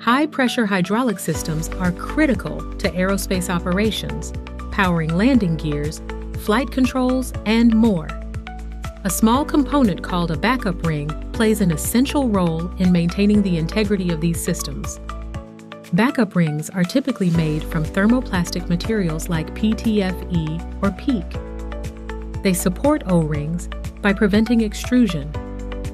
High-pressure hydraulic systems are critical to aerospace operations, powering landing gears, flight controls, and more. A small component called a backup ring plays an essential role in maintaining the integrity of these systems. Backup rings are typically made from thermoplastic materials like PTFE or PEEK. They support O-rings by preventing extrusion,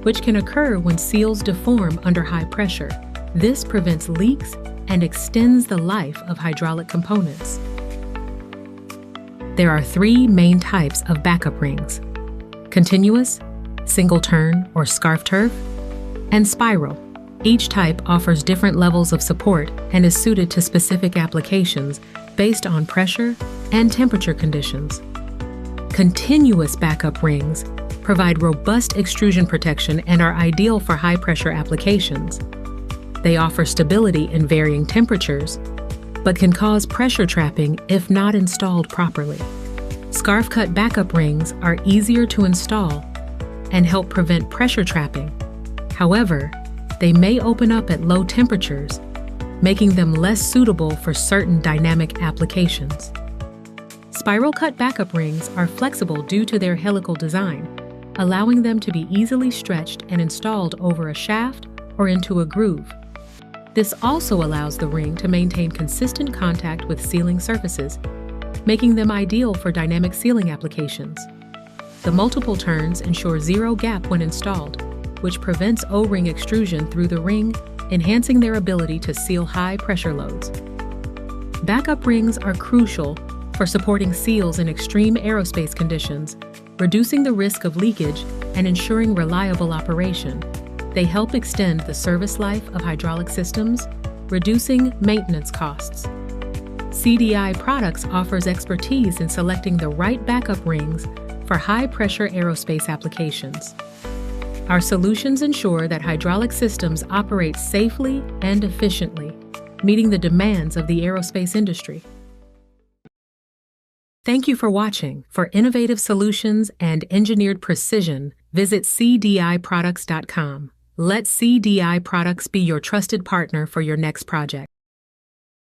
which can occur when seals deform under high pressure. This prevents leaks and extends the life of hydraulic components. There are three main types of backup rings: continuous, single turn or scarf turf, and spiral. Each type offers different levels of support and is suited to specific applications based on pressure and temperature conditions. Continuous backup rings provide robust extrusion protection and are ideal for high-pressure applications. They offer stability in varying temperatures, but can cause pressure trapping if not installed properly. Scarf-cut backup rings are easier to install and help prevent pressure trapping. However, they may open up at low temperatures, making them less suitable for certain dynamic applications. Spiral-cut backup rings are flexible due to their helical design, allowing them to be easily stretched and installed over a shaft or into a groove. This also allows the ring to maintain consistent contact with sealing surfaces, making them ideal for dynamic sealing applications. The multiple turns ensure zero gap when installed, which prevents O-ring extrusion through the ring, enhancing their ability to seal high pressure loads. Backup rings are crucial for supporting seals in extreme aerospace conditions, reducing the risk of leakage and ensuring reliable operation. They help extend the service life of hydraulic systems, reducing maintenance costs. CDI Products offers expertise in selecting the right backup rings for high-pressure aerospace applications. Our solutions ensure that hydraulic systems operate safely and efficiently, meeting the demands of the aerospace industry. Thank you for watching. For innovative solutions and engineered precision, visit CDIProducts.com. Let CDI Products be your trusted partner for your next project.